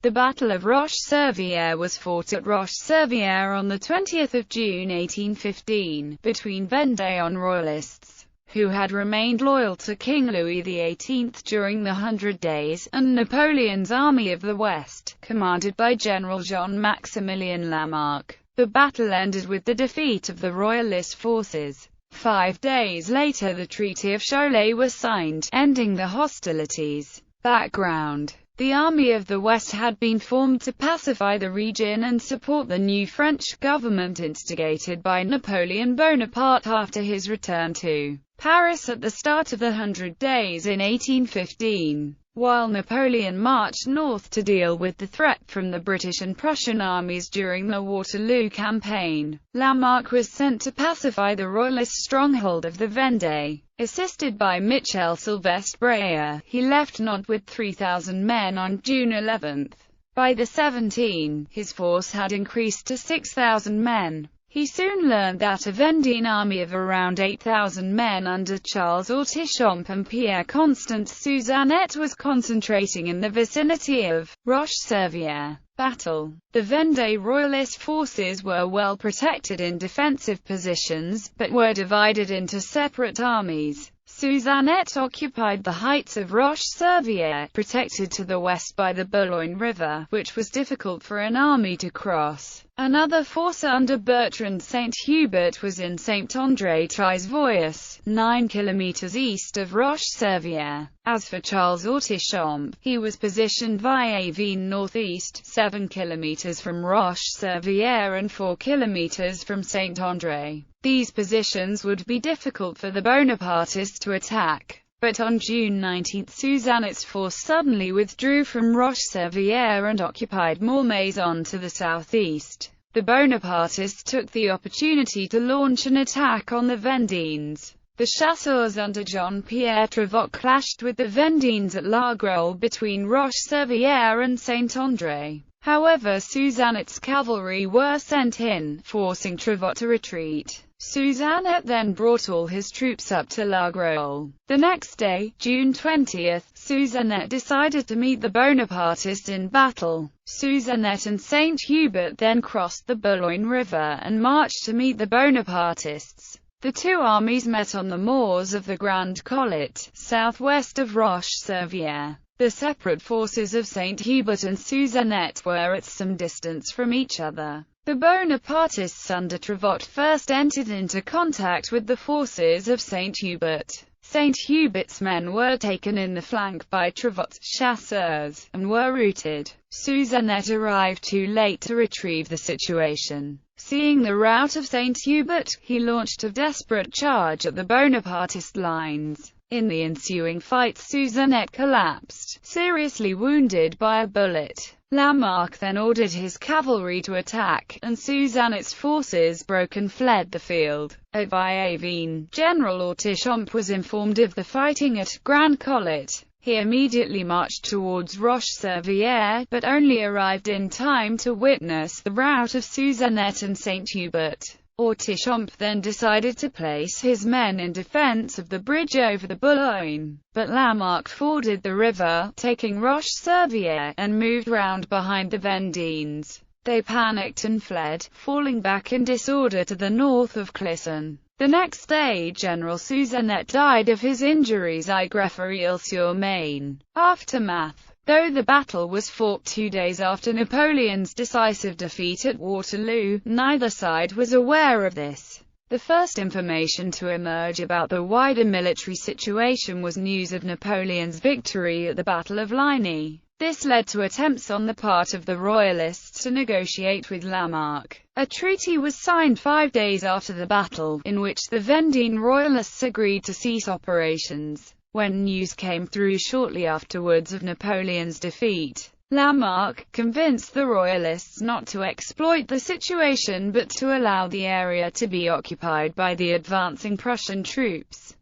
The Battle of Rocheserviere was fought at Rocheserviere on 20 June 1815, between Vendée Royalists, who had remained loyal to King Louis XVIII during the 100 Days, and Napoleon's Army of the West, commanded by General Jean-Maximilien Lamarck. The battle ended with the defeat of the Royalist forces. 5 days later the Treaty of Cholet was signed, ending the hostilities. Background: the Army of the West had been formed to pacify the region and support the new French government instigated by Napoleon Bonaparte after his return to Paris at the start of the 100 Days in 1815. While Napoleon marched north to deal with the threat from the British and Prussian armies during the Waterloo campaign, Lamarck was sent to pacify the Royalist stronghold of the Vendée. Assisted by Michel Sylvestre Breyer, he left Nantes with 3,000 men on June 11. By the 17th, his force had increased to 6,000 men. He soon learned that a Vendéan army of around 8,000 men under Charles Autichamp and Pierre-Constant Suzannet was concentrating in the vicinity of Rocheserviere. Battle: the Vendée Royalist forces were well protected in defensive positions, but were divided into separate armies. Suzannet occupied the heights of Rocheserviere, protected to the west by the Boulogne River, which was difficult for an army to cross. Another force under Bertrand Saint-Hubert was in Saint-André-Tres-Voies, 9 kilometers east of Rocheserviere. As for Charles Autichamp, he was positioned via Avesnes northeast, 7 kilometers from Rocheserviere and 4 kilometers from Saint-André. These positions would be difficult for the Bonapartists to attack. But on June 19, Suzannet's force suddenly withdrew from Rocheserviere and occupied Malmaison to the southeast. The Bonapartists took the opportunity to launch an attack on the Vendéens. The chasseurs under Jean-Pierre Trevot clashed with the Vendéens at La Grolle between Rocheserviere and Saint-André. However, Suzannet's cavalry were sent in, forcing Trevot to retreat. Suzannet then brought all his troops up to La Grolle. The next day, June 20, Suzannet decided to meet the Bonapartists in battle. Suzannet and Saint-Hubert then crossed the Boulogne River and marched to meet the Bonapartists. The two armies met on the moors of the Grand Collet, southwest of Rocheserviere. The separate forces of Saint-Hubert and Suzannet were at some distance from each other. The Bonapartists under Trevot first entered into contact with the forces of Saint-Hubert. Saint-Hubert's men were taken in the flank by Trevot's chasseurs, and were routed. Suzannet arrived too late to retrieve the situation. Seeing the rout of Saint-Hubert, he launched a desperate charge at the Bonapartist lines. In the ensuing fight, Suzannet collapsed, seriously wounded by a bullet. Lamarck then ordered his cavalry to attack, and Suzannet's forces broke and fled the field. At Avesnes, General Autichamp was informed of the fighting at Grand Collet. He immediately marched towards Rocheserviere, but only arrived in time to witness the rout of Suzannet and Saint-Hubert. Autichamp then decided to place his men in defense of the bridge over the Boulogne, but Lamarck forded the river, taking Rocheserviere, and moved round behind the Vendéens. They panicked and fled, falling back in disorder to the north of Clisson. The next day General Suzannet died of his injuries at Grefferie-sur-Maine. Aftermath: though the battle was fought 2 days after Napoleon's decisive defeat at Waterloo, neither side was aware of this. The first information to emerge about the wider military situation was news of Napoleon's victory at the Battle of Ligny. This led to attempts on the part of the Royalists to negotiate with Lamarck. A treaty was signed 5 days after the battle, in which the Vendéen Royalists agreed to cease operations. When news came through shortly afterwards of Napoleon's defeat, Lamarck convinced the Royalists not to exploit the situation but to allow the area to be occupied by the advancing Prussian troops.